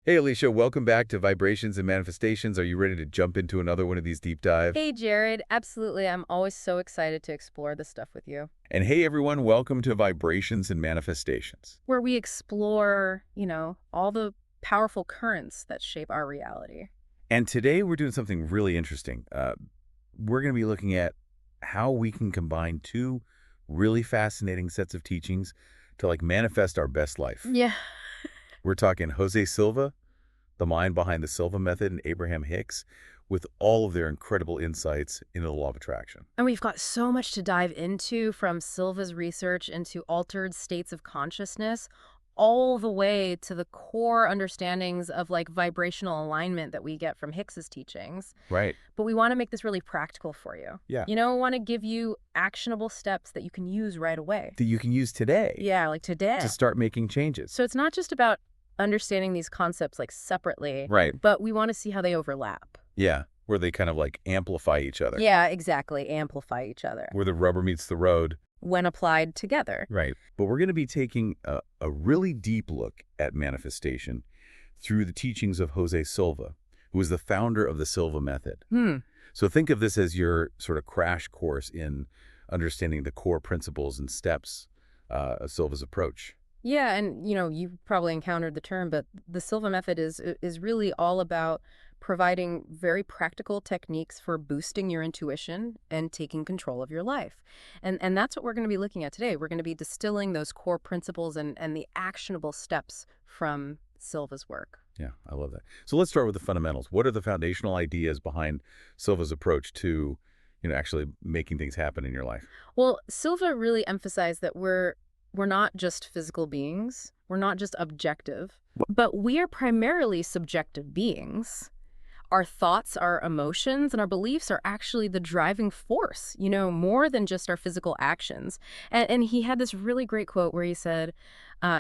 Hey, Alicia, welcome back to Vibrations and Manifestations. Are you ready to jump into another one of these deep dives? Hey, Jared. Absolutely. I'm always so excited to explore this stuff with you. And hey, everyone, welcome to Vibrations and Manifestations. Where we explore, all the powerful currents that shape our reality. And today we're doing something really interesting. We're going to be looking at how we can combine two really fascinating sets of teachings to manifest our best life. Yeah. We're talking Jose Silva, the mind behind the Silva Method, and Abraham Hicks, with all of their incredible insights into the law of attraction. And we've got so much to dive into, from Silva's research into altered states of consciousness, all the way to the core understandings of vibrational alignment that we get from Hicks's teachings. Right. But we want to make this really practical for you. Yeah. We want to give you actionable steps that you can use right away. That you can use today. Yeah, like today. To start making changes. So it's not just about understanding these concepts separately, Right. but we want to see how they overlap. Yeah, where they kind of amplify each other. Yeah, exactly. Amplify each other. Where the rubber meets the road. When applied together. Right. But we're going to be taking a really deep look at manifestation through the teachings of Jose Silva, who is the founder of the Silva Method. So think of this as your sort of crash course in understanding the core principles and steps of Silva's approach. Yeah, and you've probably encountered the term, but the Silva Method is really all about providing very practical techniques for boosting your intuition and taking control of your life. And that's what we're going to be looking at today. We're going to be distilling those core principles and the actionable steps from Silva's work. Yeah, I love that. So let's start with the fundamentals. What are the foundational ideas behind Silva's approach to, actually making things happen in your life? Well, Silva really emphasized that we're not just physical beings. We're not just objective, but we are primarily subjective beings. Our thoughts, our emotions, and our beliefs are actually the driving force, more than just our physical actions. And he had this really great quote where he said,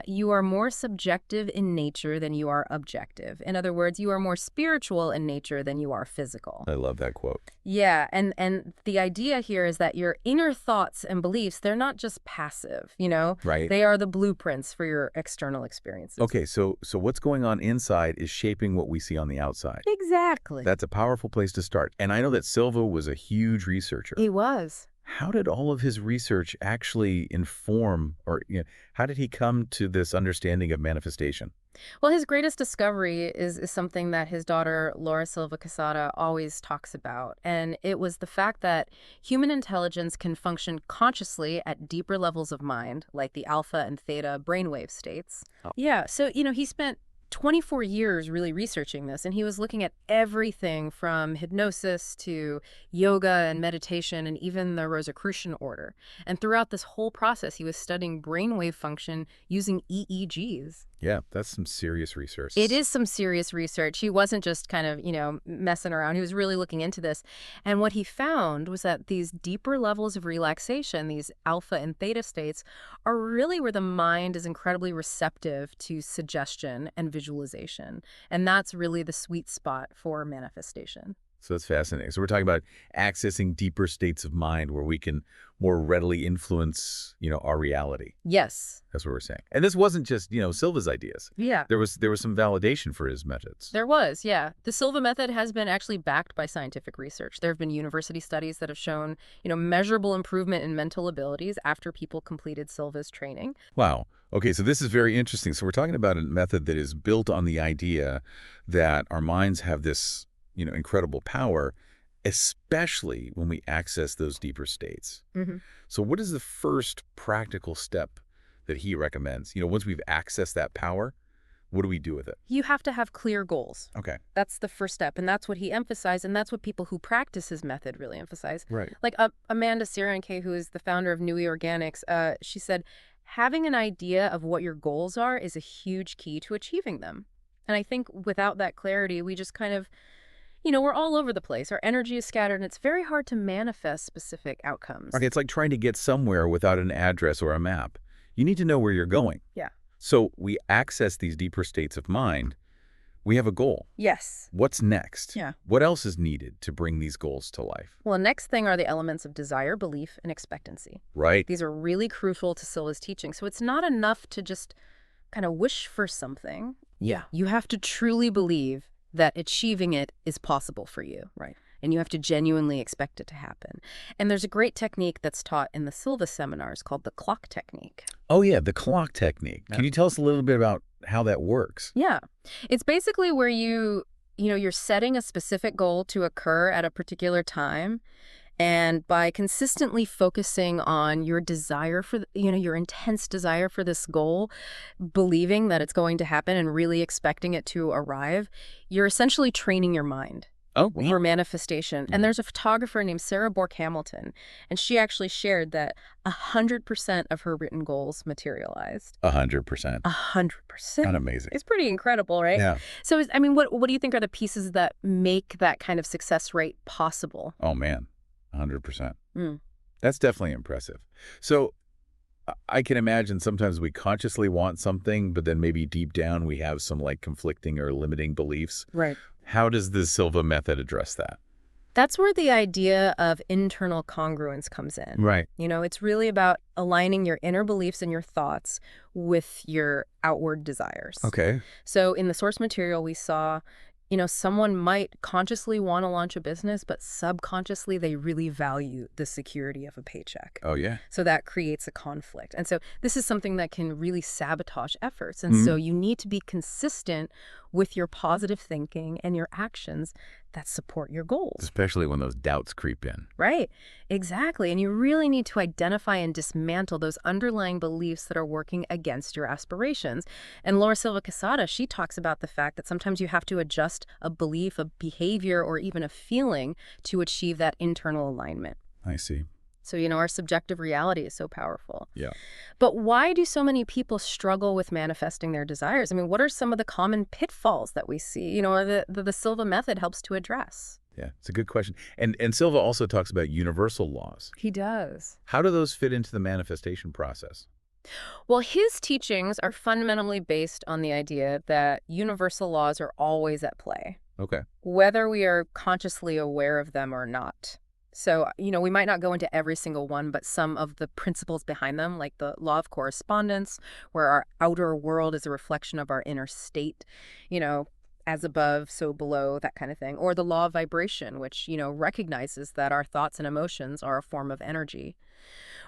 you are more subjective in nature than you are objective. In other words, you are more spiritual in nature than you are physical. I love that quote. Yeah, and the idea here is that your inner thoughts and beliefs, they're not just passive, Right. They are the blueprints for your external experiences. Okay, so what's going on inside is shaping what we see on the outside. Exactly. That's a powerful place to start. And I know that Silva was a huge researcher. He was. How did all of his research actually inform, or how did he come to this understanding of manifestation? Well, his greatest discovery is something that his daughter, Laura Silva Casada, always talks about. And it was the fact that human intelligence can function consciously at deeper levels of mind, like the Alpha and Theta brainwave states. Oh. Yeah, so, he spent 24 years really researching this, and he was looking at everything from hypnosis to yoga and meditation and even the Rosicrucian order. And throughout this whole process, he was studying brainwave function using EEGs. Yeah, that's some serious research. It is some serious research. He wasn't just kind of, messing around. He was really looking into this. And what he found was that these deeper levels of relaxation, these alpha and theta states, are really where the mind is incredibly receptive to suggestion and visualization. And that's really the sweet spot for manifestation. So that's fascinating. So we're talking about accessing deeper states of mind where we can more readily influence, our reality. Yes. That's what we're saying. And this wasn't just, Silva's ideas. Yeah. There was some validation for his methods. There was, yeah. The Silva method has been actually backed by scientific research. There have been university studies that have shown, measurable improvement in mental abilities after people completed Silva's training. Wow. Okay, so this is very interesting. So we're talking about a method that is built on the idea that our minds have this incredible power, especially when we access those deeper states. Mm-hmm. So what is the first practical step that he recommends? Once we've accessed that power, what do we do with it? You have to have clear goals. Okay. That's the first step, and that's what he emphasized, and that's what people who practice his method really emphasize. Right. Like Amanda Sirenke, who is the founder of Nui Organics, she said, having an idea of what your goals are is a huge key to achieving them. And I think without that clarity, we just kind of we're all over the place. Our energy is scattered, and it's very hard to manifest specific outcomes. Okay, it's like trying to get somewhere without an address or a map. You need to know where you're going. Yeah. So we access these deeper states of mind. We have a goal. Yes. What's next? Yeah. What else is needed to bring these goals to life? Well, next thing are the elements of desire, belief, and expectancy. Right. These are really crucial to Silva's teaching. So it's not enough to just kind of wish for something. Yeah. You have to truly believe that achieving it is possible for you. Right. And you have to genuinely expect it to happen. And there's a great technique that's taught in the Silva seminars called the clock technique. Oh, yeah, the clock technique. Can you tell us a little bit about how that works? Yeah. It's basically where you're setting a specific goal to occur at a particular time. And by consistently focusing on your desire for, your intense desire for this goal, believing that it's going to happen and really expecting it to arrive, you're essentially training your mind. Oh, For manifestation. And there's a photographer named Sarah Bork Hamilton, and she actually shared that 100% of her written goals materialized. 100%. 100%. Amazing. It's pretty incredible, right? Yeah. So, what do you think are the pieces that make that kind of success rate possible? Oh, man, 100%. Mm. That's definitely impressive. So I can imagine sometimes we consciously want something, but then maybe deep down we have some conflicting or limiting beliefs. Right. How does the Silva method address that? That's where the idea of internal congruence comes in. Right. It's really about aligning your inner beliefs and your thoughts with your outward desires. Okay. So in the source material, we saw, someone might consciously want to launch a business, but subconsciously they really value the security of a paycheck. Oh, yeah. So that creates a conflict. And so this is something that can really sabotage efforts. And so you need to be consistent with your positive thinking and your actions that support your goals. Especially when those doubts creep in. Right. Exactly. And you really need to identify and dismantle those underlying beliefs that are working against your aspirations. And Laura Silva Quesada, she talks about the fact that sometimes you have to adjust a belief, a behavior, or even a feeling to achieve that internal alignment. I see. So, our subjective reality is so powerful. Yeah. But why do so many people struggle with manifesting their desires? What are some of the common pitfalls that we see, or the Silva method helps to address? Yeah, it's a good question. And Silva also talks about universal laws. He does. How do those fit into the manifestation process? Well, his teachings are fundamentally based on the idea that universal laws are always at play. Okay. Whether we are consciously aware of them or not. So, we might not go into every single one, but some of the principles behind them, like the law of correspondence, where our outer world is a reflection of our inner state, as above, so below, that kind of thing. Or the law of vibration, which, recognizes that our thoughts and emotions are a form of energy.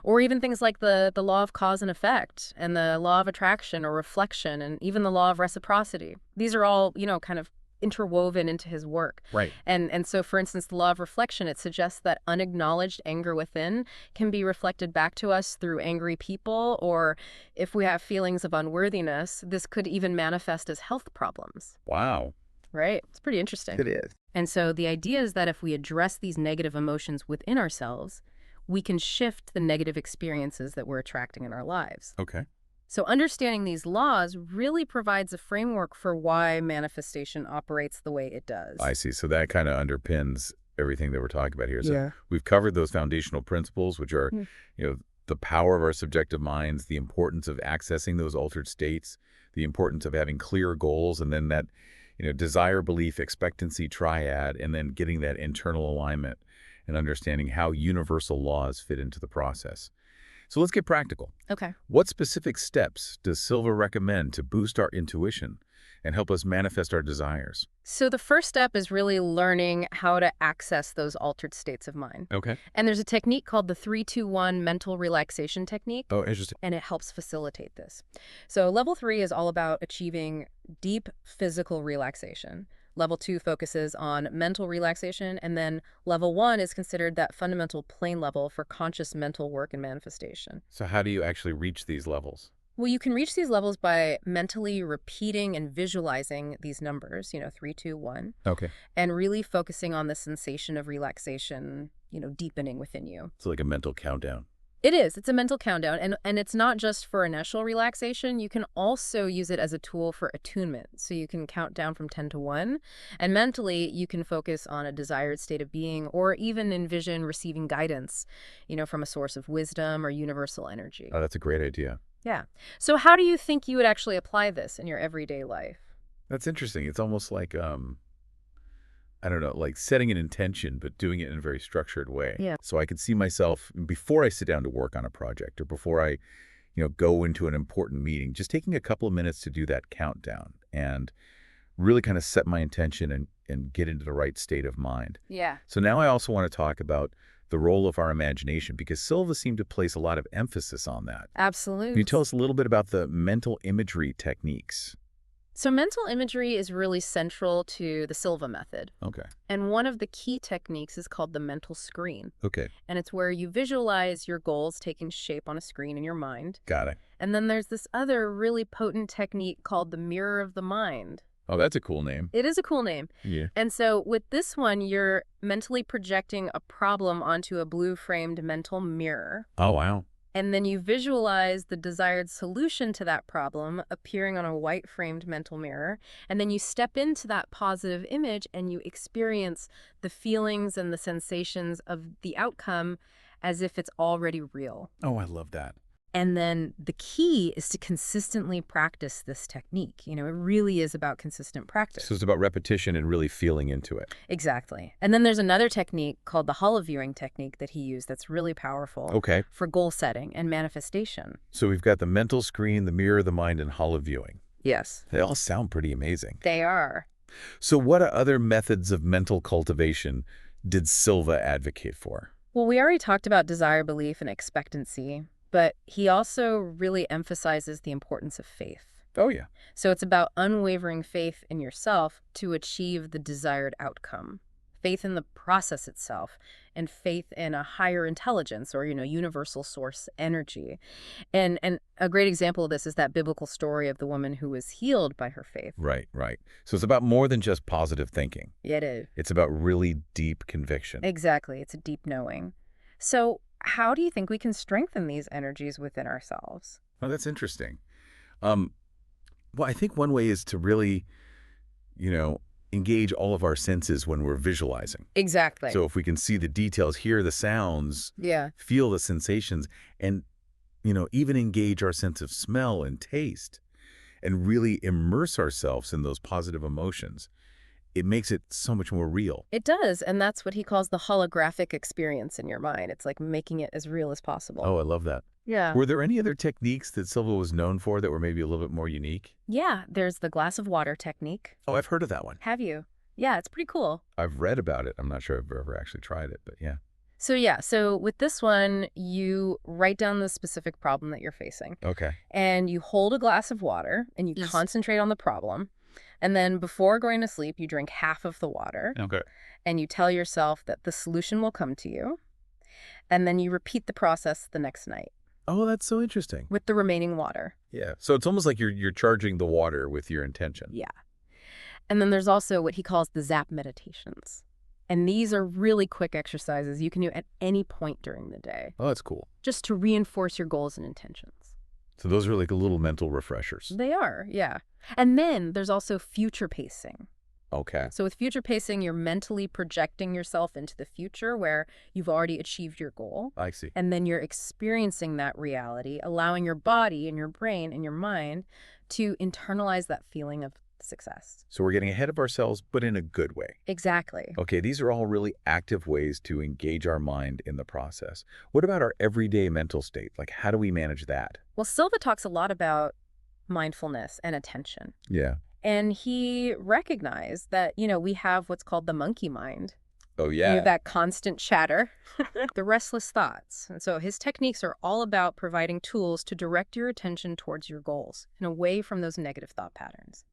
Or even things like the law of cause and effect and the law of attraction or reflection and even the law of reciprocity. These are all, kind of interwoven into his work. Right. And so, for instance, the law of reflection, it suggests that unacknowledged anger within can be reflected back to us through angry people, or if we have feelings of unworthiness, this could even manifest as health problems. Wow. Right. It's pretty interesting. It is. And so the idea is that if we address these negative emotions within ourselves, we can shift the negative experiences that we're attracting in our lives. Okay. So understanding these laws really provides a framework for why manifestation operates the way it does. I see. So that kind of underpins everything that we're talking about here. So Yeah. we've covered those foundational principles, which are, the power of our subjective minds, the importance of accessing those altered states, the importance of having clear goals, and then that, desire, belief, expectancy triad, and then getting that internal alignment and understanding how universal laws fit into the process. So let's get practical. Okay. What specific steps does Silva recommend to boost our intuition and help us manifest our desires? So the first step is really learning how to access those altered states of mind. Okay. And there's a technique called the 3-2-1 mental relaxation technique. Oh, interesting. And it helps facilitate this. So level 3 is all about achieving deep physical relaxation. Level 2 focuses on mental relaxation, and then level 1 is considered that fundamental plane level for conscious mental work and manifestation. So how do you actually reach these levels? Well, you can reach these levels by mentally repeating and visualizing these numbers, 3, 2, 1. Okay. And really focusing on the sensation of relaxation, deepening within you. So like a mental countdown. It is. It's a mental countdown. And it's not just for initial relaxation. You can also use it as a tool for attunement. So you can count down from 10 to 1. And mentally, you can focus on a desired state of being or even envision receiving guidance, from a source of wisdom or universal energy. Oh, that's a great idea. Yeah. So how do you think you would actually apply this in your everyday life? That's interesting. It's almost like, I don't know, like setting an intention, but doing it in a very structured way. Yeah. So I can see myself before I sit down to work on a project or before I, go into an important meeting, just taking a couple of minutes to do that countdown and really kind of set my intention and get into the right state of mind. Yeah. So now I also want to talk about the role of our imagination, because Silva seemed to place a lot of emphasis on that. Absolutely. Can you tell us a little bit about the mental imagery techniques? So mental imagery is really central to the Silva method. Okay. And one of the key techniques is called the mental screen. Okay. And it's where you visualize your goals taking shape on a screen in your mind. Got it. And then there's this other really potent technique called the mirror of the mind. Oh, that's a cool name. It is a cool name. Yeah. And so with this one, you're mentally projecting a problem onto a blue-framed mental mirror. Oh, wow. And then you visualize the desired solution to that problem appearing on a white-framed mental mirror. And then you step into that positive image and you experience the feelings and the sensations of the outcome as if it's already real. Oh, I love that. And then the key is to consistently practice this technique. You know, it really is about consistent practice. So it's about repetition and really feeling into it. Exactly. And then there's another technique called the holoviewing technique that he used that's really powerful. Okay. For goal setting and manifestation. So we've got the mental screen, the mirror of the mind, and holoviewing. Yes. They all sound pretty amazing. They are. So what other methods of mental cultivation did Silva advocate for? Well, we already talked about desire, belief, and expectancy, but he also really emphasizes the importance of faith. Oh, yeah. So it's about unwavering faith in yourself to achieve the desired outcome. Faith in the process itself, and faith in a higher intelligence or, universal source energy. And a great example of this is that biblical story of the woman who was healed by her faith. Right, right. So it's about more than just positive thinking. It is. It's about really deep conviction. Exactly. It's a deep knowing. So how do you think we can strengthen these energies within ourselves? Oh, that's interesting. Well, I think one way is to really, engage all of our senses when we're visualizing. Exactly. So if we can see the details, hear the sounds, yeah, feel the sensations, and, even engage our sense of smell and taste and really immerse ourselves in those positive emotions, it makes it so much more real. It does, and that's what he calls the holographic experience in your mind. It's like making it as real as possible. Oh, I love that. Yeah. Were there any other techniques that Silva was known for that were maybe a little bit more unique? Yeah, there's the glass of water technique. Oh, I've heard of that one. Have you? Yeah, it's pretty cool. I've read about it. I'm not sure I've ever actually tried it, but yeah. So with this one, you write down the specific problem that you're facing. Okay. And you hold a glass of water and you concentrate on the problem. And then before going to sleep, you drink half of the water. Okay. And you tell yourself that the solution will come to you. And then you repeat the process the next night. Oh, that's so interesting. With the remaining water. Yeah. So it's almost like you're charging the water with your intention. Yeah. And then there's also what he calls the zap meditations. And these are really quick exercises you can do at any point during the day. Oh, that's cool. Just to reinforce your goals and intentions. So those are like little mental refreshers. They are, yeah. And then there's also future pacing. Okay. So with future pacing, you're mentally projecting yourself into the future where you've already achieved your goal. I see. And then you're experiencing that reality, allowing your body and your brain and your mind to internalize that feeling of success. So we're getting ahead of ourselves, but in a good way. Exactly. Okay, these are all really active ways to engage our mind in the process. What about our everyday mental state? Like, how do we manage that? Well, Silva talks a lot about mindfulness and attention. Yeah. And he recognized that, we have what's called the monkey mind. Oh, yeah. That constant chatter, the restless thoughts. And so his techniques are all about providing tools to direct your attention towards your goals and away from those negative thought patterns.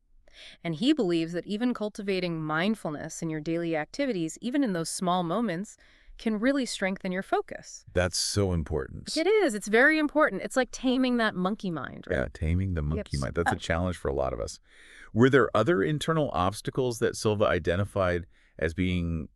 And he believes that even cultivating mindfulness in your daily activities, even in those small moments, can really strengthen your focus. That's so important. It is. It's very important. It's like taming that monkey mind, right? Yeah, taming the monkey mind. That's a stuck. challenge for a lot of us. Were there other internal obstacles that Silva identified as being,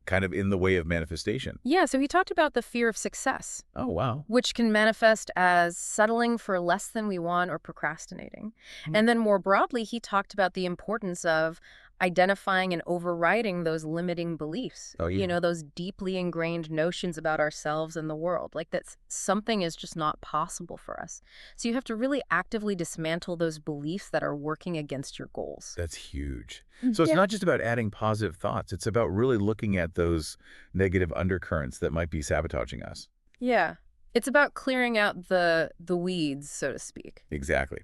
kind of in the way of manifestation? Yeah, so he talked about the fear of success. Oh, wow. Which can manifest as settling for less than we want or procrastinating. And then more broadly, he talked about the importance of identifying and overriding those limiting beliefs. Oh, yeah. Those deeply ingrained notions about ourselves and the world, like that something is just not possible for us. So you have to really actively dismantle those beliefs that are working against your goals. That's huge. So it's not just about adding positive thoughts. It's about really looking at those negative undercurrents that might be sabotaging us. Yeah. It's about clearing out the weeds, so to speak. Exactly.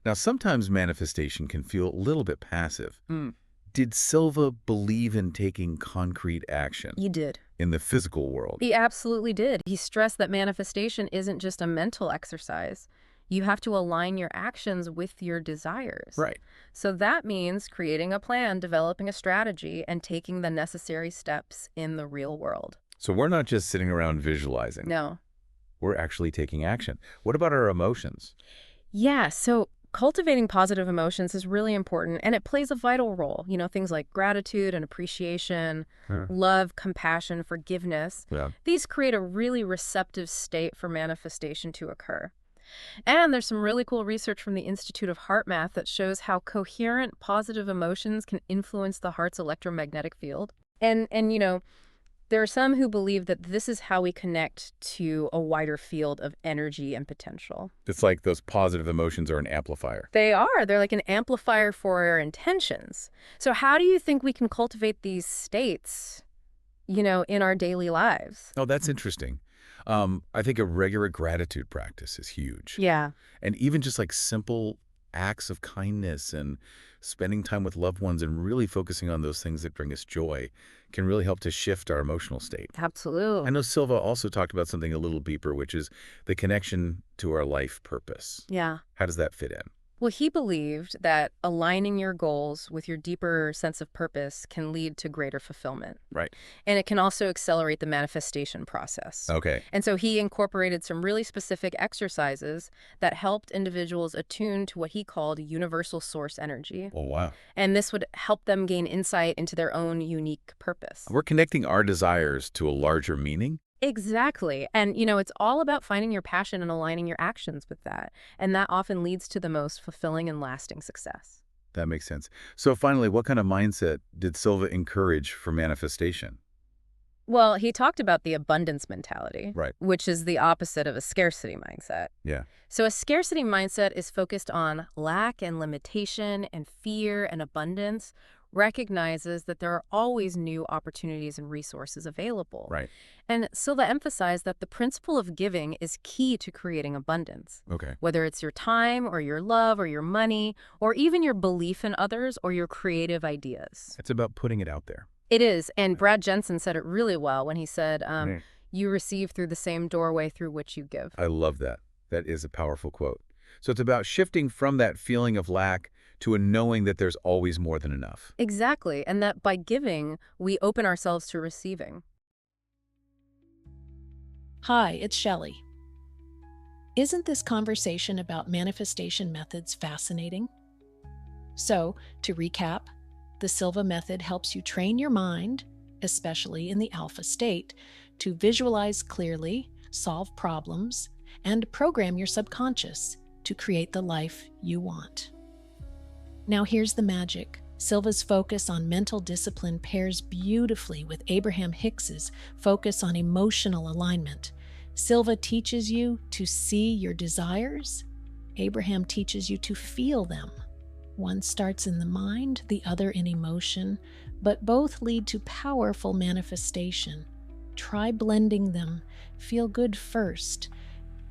Now, sometimes manifestation can feel a little bit passive. Mm. Did Silva believe in taking concrete action He did. in the physical world? He absolutely did. He stressed that manifestation isn't just a mental exercise. You have to align your actions with your desires. Right. So that means creating a plan, developing a strategy, and taking the necessary steps in the real world. So we're not just sitting around visualizing. No. We're actually taking action. What about our emotions? Yeah, so cultivating positive emotions is really important, and it plays a vital role. Things like gratitude and appreciation, love, compassion, forgiveness. Yeah. These create a really receptive state for manifestation to occur. And there's some really cool research from the Institute of Heart Math that shows how coherent positive emotions can influence the heart's electromagnetic field. And there are some who believe that this is how we connect to a wider field of energy and potential. It's like those positive emotions are an amplifier. They are. They're like an amplifier for our intentions. So how do you think we can cultivate these states, in our daily lives? Oh, that's interesting. I think a regular gratitude practice is huge. Yeah. And even just like simple acts of kindness and spending time with loved ones and really focusing on those things that bring us joy can really help to shift our emotional state. Absolutely. I know Silva also talked about something a little deeper, which is the connection to our life purpose. Yeah. How does that fit in? Well, he believed that aligning your goals with your deeper sense of purpose can lead to greater fulfillment. Right. And it can also accelerate the manifestation process. Okay. And so he incorporated some really specific exercises that helped individuals attune to what he called universal source energy. Oh, wow. And this would help them gain insight into their own unique purpose. We're connecting our desires to a larger meaning. Exactly. And, it's all about finding your passion and aligning your actions with that. And that often leads to the most fulfilling and lasting success. That makes sense. So finally, what kind of mindset did Silva encourage for manifestation? Well, he talked about the abundance mentality, Right. which is the opposite of a scarcity mindset. Yeah. So a scarcity mindset is focused on lack and limitation and fear, and abundance recognizes that there are always new opportunities and resources available. Right. And Silva emphasized that the principle of giving is key to creating abundance. Okay. Whether it's your time or your love or your money or even your belief in others or your creative ideas. It's about putting it out there. It is. And Brad Jensen said it really well when he said, you receive through the same doorway through which you give. I love that. That is a powerful quote. So it's about shifting from that feeling of lack to a knowing that there's always more than enough. Exactly. And that by giving, we open ourselves to receiving. Hi, it's Shelley. Isn't this conversation about manifestation methods fascinating? So, to recap, the Silva Method helps you train your mind, especially in the alpha state, to visualize clearly, solve problems, and program your subconscious to create the life you want. Now here's the magic. Silva's focus on mental discipline pairs beautifully with Abraham Hicks's focus on emotional alignment. Silva teaches you to see your desires. Abraham teaches you to feel them. One starts in the mind, the other in emotion, but both lead to powerful manifestation. Try blending them. Feel good first.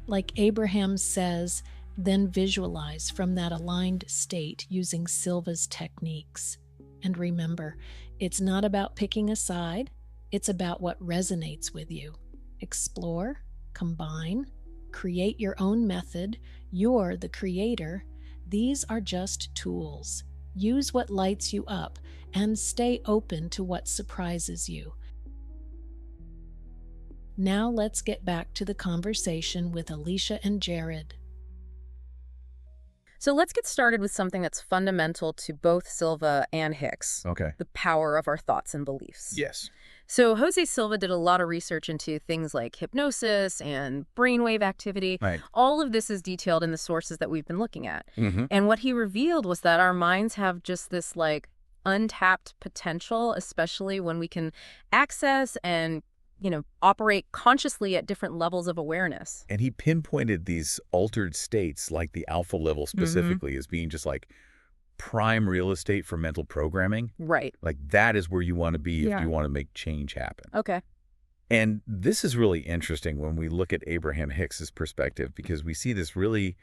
Like Abraham says, then visualize from that aligned state using Silva's techniques. And remember, it's not about picking a side, it's about what resonates with you. Explore, combine, create your own method. You're the creator. These are just tools. Use what lights you up and stay open to what surprises you. Now let's get back to the conversation with Alicia and Jared. So let's get started with something that's fundamental to both Silva and Hicks. Okay. The power of our thoughts and beliefs. Yes. So Jose Silva did a lot of research into things like hypnosis and brainwave activity. Right. All of this is detailed in the sources that we've been looking at. Mm-hmm. And what he revealed was that our minds have just this untapped potential, especially when we can access and operate consciously at different levels of awareness. And he pinpointed these altered states, like the alpha level specifically, as being just like prime real estate for mental programming. Right. Like that is where you want to be if you want to make change happen. Okay. And this is really interesting when we look at Abraham Hicks's perspective, because we see this really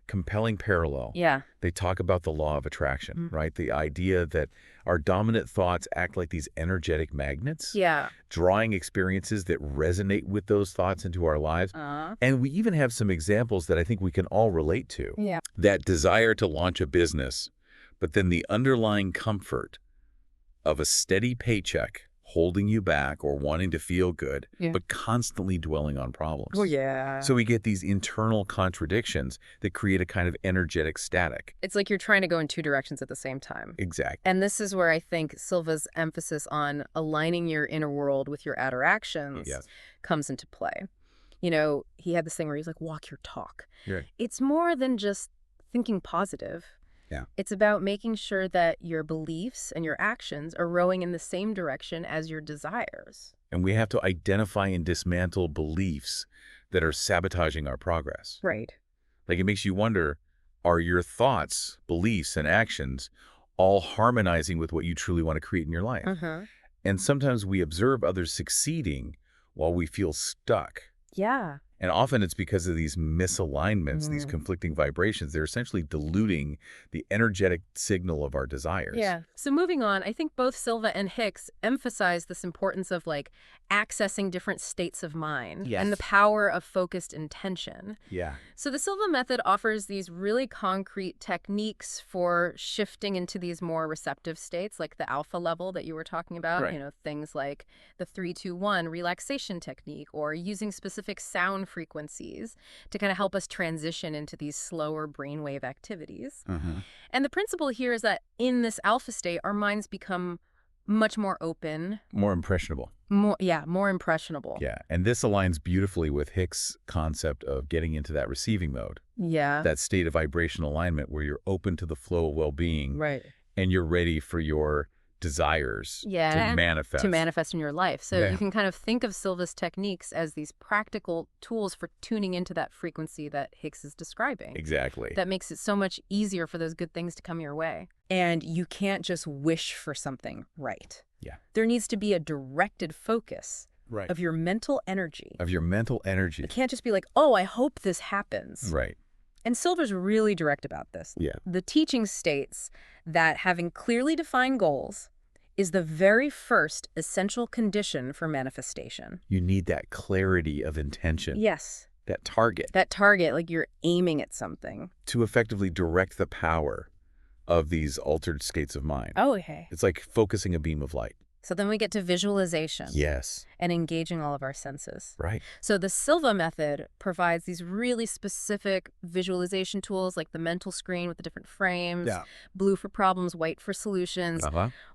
compelling parallel. Yeah. They talk about the law of attraction, right? The idea that our dominant thoughts act like these energetic magnets, Yeah. drawing experiences that resonate with those thoughts into our lives. And we even have some examples that I think we can all relate to. Yeah. That desire to launch a business, but then the underlying comfort of a steady paycheck holding you back or wanting to feel good, but constantly dwelling on problems. Oh, yeah. So we get these internal contradictions that create a kind of energetic static. It's like you're trying to go in two directions at the same time. Exactly. And this is where I think Silva's emphasis on aligning your inner world with your outer actions comes into play. You know, he had this thing where he's like, walk your talk. Right. It's more than just thinking positive. Yeah. It's about making sure that your beliefs and your actions are rowing in the same direction as your desires. And we have to identify and dismantle beliefs that are sabotaging our progress. Right. Like, it makes you wonder, are your thoughts, beliefs, and actions all harmonizing with what you truly want to create in your life? And sometimes we observe others succeeding while we feel stuck. Yeah. And often it's because of these misalignments, these conflicting vibrations. They're essentially diluting the energetic signal of our desires. Yeah. So moving on, I think both Silva and Hicks emphasize this importance of like accessing different states of mind and the power of focused intention. Yeah. So the Silva method offers these really concrete techniques for shifting into these more receptive states, like the alpha level that you were talking about, Right. you know, things like the 3-2-1 relaxation technique or using specific sound frequencies to kind of help us transition into these slower brainwave activities. And the principle here is that in this alpha state, our minds become much more open. More impressionable. More impressionable. Yeah. And this aligns beautifully with Hicks' concept of getting into that receiving mode. Yeah. That state of vibrational alignment where you're open to the flow of well-being. Right. And you're ready for your desires to manifest. To manifest in your life. So you can kind of think of Silva's techniques as these practical tools for tuning into that frequency that Hicks is describing. Exactly. That makes it so much easier for those good things to come your way. And you can't just wish for something, right? Yeah. There needs to be a directed focus of your mental energy. Of your mental energy. It can't just be like, oh, I hope this happens. Right. And Silva's really direct about this. Yeah. The teaching states that having clearly defined goals is the very first essential condition for manifestation. You need that clarity of intention. Yes. That target. That target, like you're aiming at something. To effectively direct the power of these altered states of mind. Oh, okay. It's like focusing a beam of light. So then we get to visualization. Yes. And engaging all of our senses. Right. So the Silva method provides these really specific visualization tools like the mental screen with the different frames, blue for problems, white for solutions.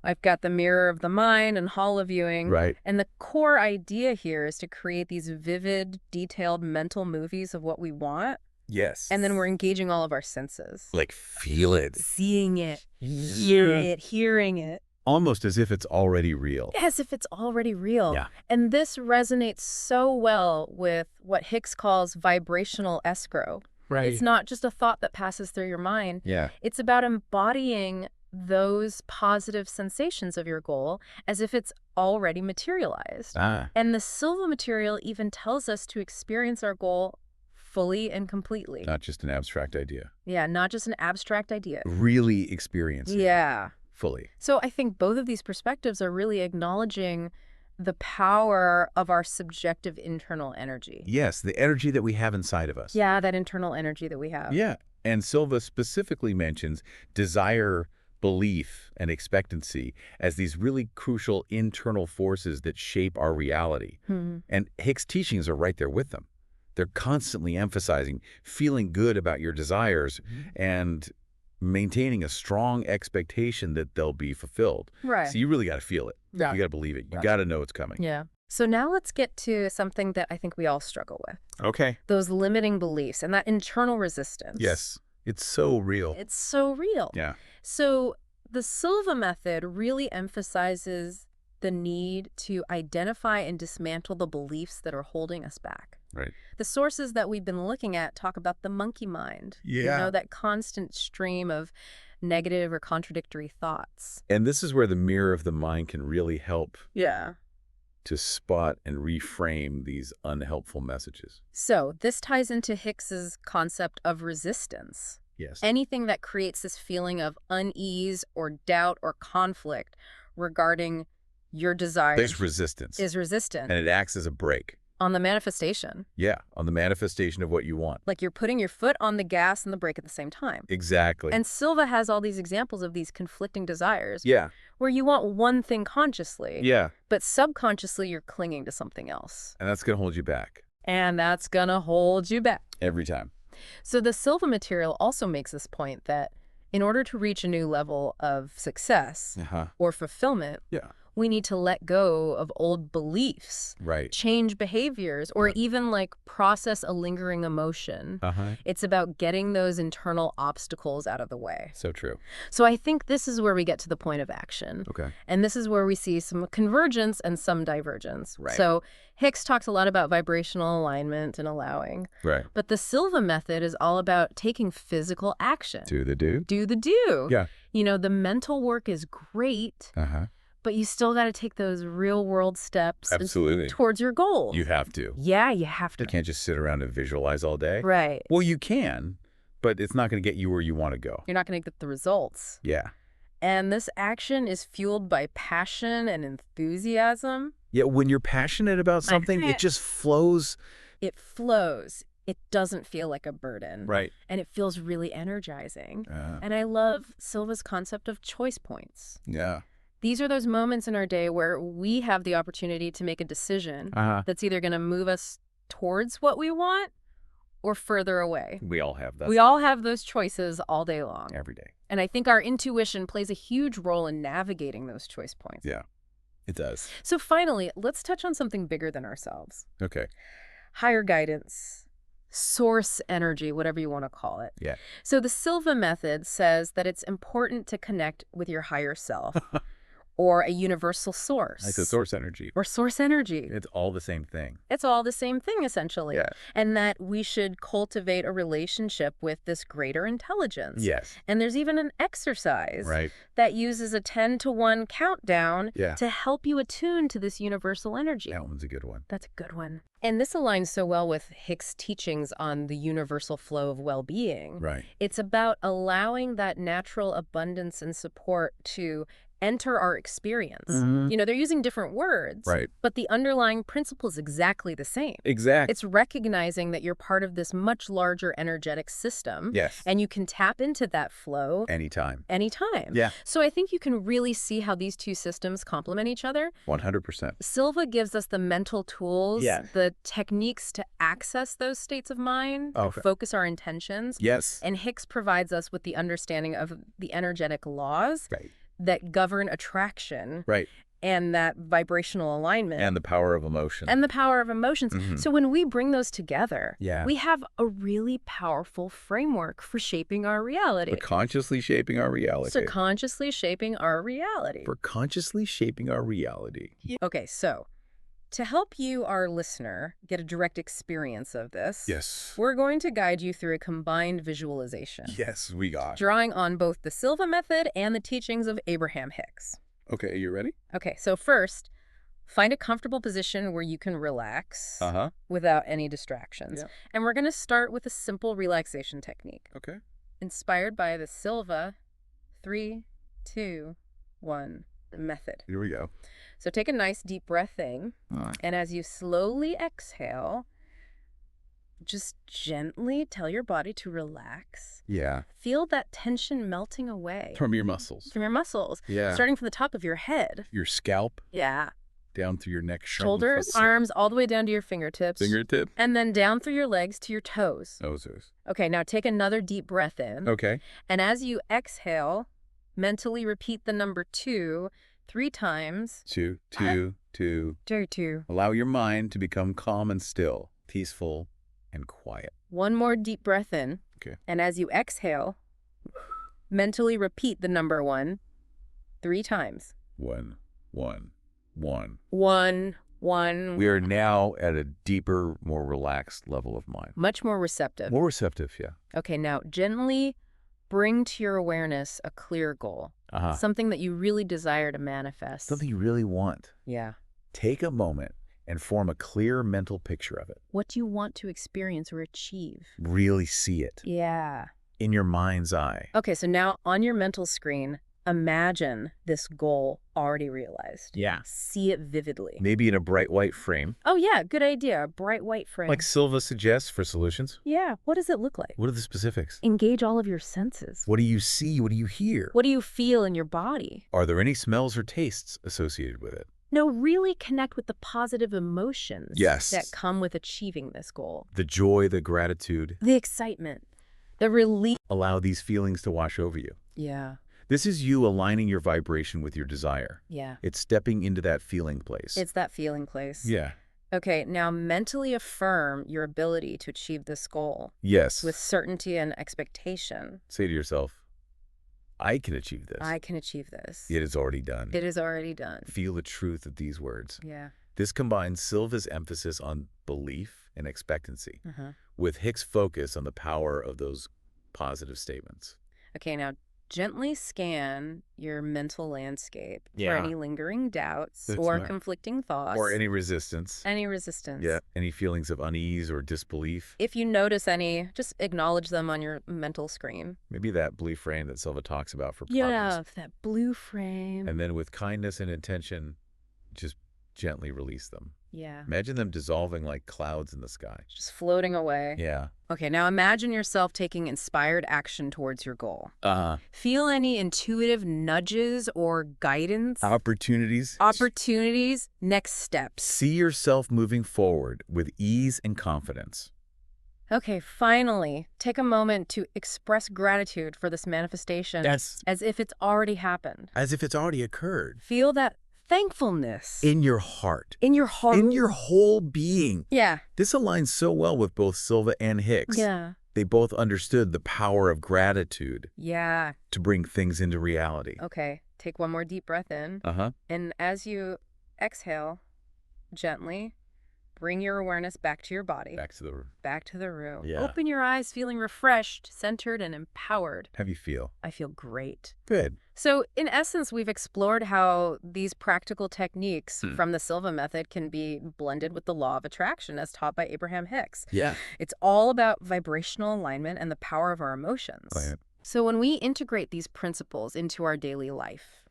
I've got the mirror of the mind and holo viewing. Right. And the core idea here is to create these vivid, detailed mental movies of what we want. Yes. And then we're engaging all of our senses. Like feel it. Seeing it, hearing it. Almost as if it's already real. As if it's already real. Yeah. And this resonates so well with what Hicks calls vibrational escrow. Right. It's not just a thought that passes through your mind. Yeah. It's about embodying those positive sensations of your goal as if it's already materialized. And the Silva material even tells us to experience our goal fully and completely. Not just an abstract idea. Yeah, not just an abstract idea. Really experience it. Yeah. Fully. So I think both of these perspectives are really acknowledging the power of our subjective internal energy. Yes, the energy that we have inside of us. Yeah, that internal energy that we have. Yeah. And Silva specifically mentions desire, belief, and expectancy as these really crucial internal forces that shape our reality. And Hicks' teachings are right there with them. They're constantly emphasizing feeling good about your desires and maintaining a strong expectation that they'll be fulfilled. Right. So you really got to feel it. Yeah. You got to believe it. You got to know it's coming. Yeah. So now let's get to something that I think we all struggle with. Okay. Those limiting beliefs and that internal resistance. Yes. It's so real. It's so real. Yeah. So the Silva method really emphasizes the need to identify and dismantle the beliefs that are holding us back. Right. The sources that we've been looking at talk about the monkey mind. Yeah. You know, that constant stream of negative or contradictory thoughts. And this is where the mirror of the mind can really help to spot and reframe these unhelpful messages. So this ties into Hicks's concept of resistance. Yes. Anything that creates this feeling of unease or doubt or conflict regarding your desires There's resistance. is resistant And it acts as a brake. on the manifestation. Yeah, on the manifestation of what you want. Like you're putting your foot on the gas and the brake at the same time. Exactly. And Silva has all these examples of these conflicting desires yeah, where you want one thing consciously, yeah. but subconsciously you're clinging to something else. And that's going to hold you back. And that's going to hold you back. Every time. So the Silva material also makes this point that in order to reach a new level of success or fulfillment, Yeah. we need to let go of old beliefs, Right. change behaviors, or even like process a lingering emotion. It's about getting those internal obstacles out of the way. So true. So I think this is where we get to the point of action. Okay. And this is where we see some convergence and some divergence. Right. So Hicks talks a lot about vibrational alignment and allowing. Right. But the Silva method is all about taking physical action. Do the do. Do the do. Yeah. You know, the mental work is great, but you still got to take those real world steps Absolutely. towards your goal. You have to. Yeah, you have to. You can't just sit around and visualize all day. Right. Well, you can, but it's not going to get you where you want to go. You're not going to get the results. Yeah. And this action is fueled by passion and enthusiasm. Yeah, when you're passionate about something, it just flows. It flows. It doesn't feel like a burden. Right. And it feels really energizing. And I love Silva's concept of choice points. Yeah. These are those moments in our day where we have the opportunity to make a decision that's either going to move us towards what we want or further away. We all have that. We all have those choices all day long. Every day. And I think our intuition plays a huge role in navigating those choice points. Yeah, it does. So finally, let's touch on something bigger than ourselves. Okay. Higher guidance, source energy, whatever you want to call it. Yeah. So the Silva method says that it's important to connect with your higher self or a universal source. Like the source energy. Or source energy. It's all the same thing. It's all the same thing, essentially. Yeah. And that we should cultivate a relationship with this greater intelligence. Yes. And there's even an exercise Right. that uses a 10-to-1 countdown Yeah. to help you attune to this universal energy. That one's a good one. That's a good one. And this aligns so well with Hicks' teachings on the universal flow of well-being. Right. It's about allowing that natural abundance and support to enter our experience. You know, they're using different words, Right. but the underlying principle is exactly the same. Exactly. It's recognizing that you're part of this much larger energetic system. Yes. And you can tap into that flow Anytime. anytime. Yeah. So I think you can really see how these two systems complement each other. 100%. Silva gives us the mental tools, Yeah. the techniques to access those states of mind, Okay. focus our intentions. Yes. And Hicks provides us with the understanding of the energetic laws Right. that govern attraction Right. and that vibrational alignment. And the power of emotion. And the power of emotions. So when we bring those together, Yeah. we have a really powerful framework for shaping our reality. For consciously shaping our reality. So consciously shaping our reality. For consciously shaping our reality. Okay, so to help you, our listener, get a direct experience of this, Yes. we're going to guide you through a combined visualization, Yes, we got. drawing on both the Silva method and the teachings of Abraham Hicks. Okay, you ready? Okay, so first, find a comfortable position where you can relax without any distractions. Yeah. And we're going to start with a simple relaxation technique, Okay. inspired by the Silva 3, 2, 1 method. Here we go. So take a nice deep breath in, All right. and as you slowly exhale, just gently tell your body to relax. Yeah. Feel that tension melting away From your muscles. from your muscles, Yeah. starting from the top of your head. Your scalp Yeah. down through your neck. Shoulders, arms, all the way down to your fingertips. Fingertip. And then down through your legs to your toes. Noses. Okay, now take another deep breath in. Okay. And as you exhale, mentally repeat the number 2 3 times. 2, 2. Two. Allow your mind to become calm and still, peaceful and quiet. One more deep breath in. Okay. And as you exhale, mentally repeat the number 1 3 times. 1. 1, 1. We are now at a deeper, more relaxed level of mind. Much more receptive. More receptive, yeah. Okay, now gently bring to your awareness a clear goal. Something that you really desire to manifest. Something you really want. Yeah. Take a moment and form a clear mental picture of it. What do you want to experience or achieve? Really see it Yeah. in your mind's eye. Okay, so now on your mental screen, imagine this goal already realized. Yeah. See it vividly. Maybe in a bright white frame, Oh yeah, good idea. A bright white frame. like Silva suggests for solutions. Yeah, what does it look like? What are the specifics? Engage all of your senses. What do you see? What do you hear? What do you feel in your body? Are there any smells or tastes associated with it? No, really connect with the positive emotions Yes. that come with achieving this goal. The joy, the gratitude. The excitement, the relief. Allow these feelings to wash over you. Yeah, This is you aligning your vibration with your desire. yeah. It's stepping into that feeling place. It's that feeling place. Yeah. Okay, now mentally affirm your ability to achieve this goal Yes. with certainty and expectation. Say to yourself, I can achieve this. I can achieve this. It is already done. It is already done. Feel the truth of these words. Yeah. This combines Silva's emphasis on belief and expectancy Uh-huh. with Hicks' focus on the power of those positive statements. Okay, now gently scan your mental landscape Yeah. for any lingering doubts That's or right. conflicting thoughts. Or any resistance. Any resistance. Yeah. Any feelings of unease or disbelief. If you notice any, just acknowledge them on your mental screen. Maybe that blue frame that Silva talks about for progress. That blue frame. And then with kindness and intention, just gently release them. Yeah. Imagine them dissolving like clouds in the sky. Just floating away. Yeah. Okay, now imagine yourself taking inspired action towards your goal. Uh-huh. Feel any intuitive nudges or guidance? Opportunities. Opportunities, next steps. See yourself moving forward with ease and confidence. Okay, finally, take a moment to express gratitude for this manifestation That's as if it's already happened. as if it's already occurred. Feel that thankfulness In your heart. in your heart. In your whole being. Yeah. This aligns so well with both Silva and Hicks. Yeah. They both understood the power of gratitude Yeah. to bring things into reality. Okay, take one more deep breath in. Uh-huh. And as you exhale, gently bring your awareness back to your body, Back to the room. back to the room. Yeah. Open your eyes, feeling refreshed, centered, and empowered. How do you feel? I feel great. Good. So, in essence, we've explored how these practical techniques Hmm. from the Silva method can be blended with the law of attraction as taught by Abraham Hicks. Yeah. It's all about vibrational alignment and the power of our emotions. Oh, yeah. So when we integrate these principles into our daily life,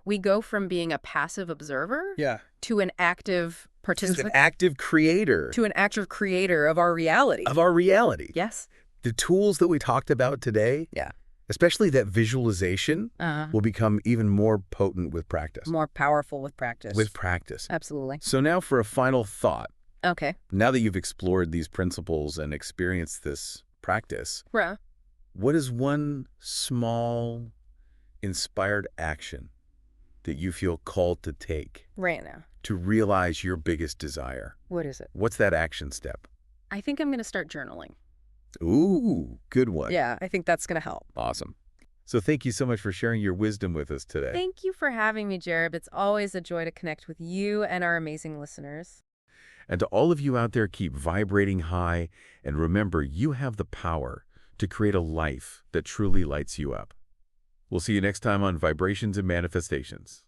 we go from being a passive observer Yeah. to an active Just participant, an active creator to an active creator of our reality. of our reality. Yes. The tools that we talked about today, Yeah. especially that visualization, Uh, will become even more potent with practice. more powerful with practice. With practice. Absolutely. So now for a final thought. Okay. Now that you've explored these principles and experienced this practice, Right. what is one small, inspired action that you feel called to take Right now. to realize your biggest desire? What is it? What's that action step? I think I'm going to start journaling. Ooh, good one. Yeah, I think that's going to help. Awesome. So thank you so much for sharing your wisdom with us today. Thank you for having me, Jared. It's always a joy to connect with you and our amazing listeners. And to all of you out there, keep vibrating high, and remember, you have the power to create a life that truly lights you up. We'll see you next time on Vibrations and Manifestations.